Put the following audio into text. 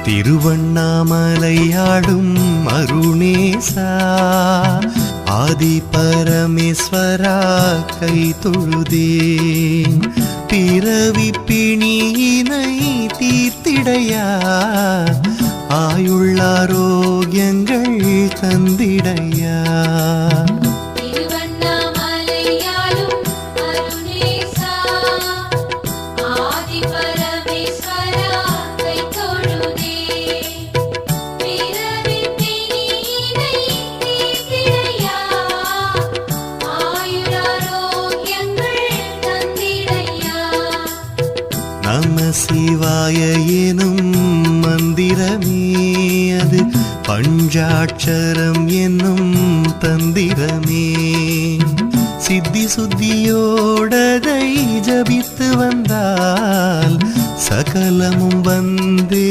திருவண்ணாமலையாடும் அருணேசா ஆதி பரமேஸ்வரா கை தொழுதேன் பிறவி பிணியினை தீர்த்திடையா ஆயுள்ளாரோக்கியங்கள் தந்திடையா நம சிவாய எனும் மந்திரமே அது பஞ்சாட்சரம் என்னும் தந்திரமே சித்தி சுத்தியோடதை ஜபித்து வந்தால் சகலமும் வந்தே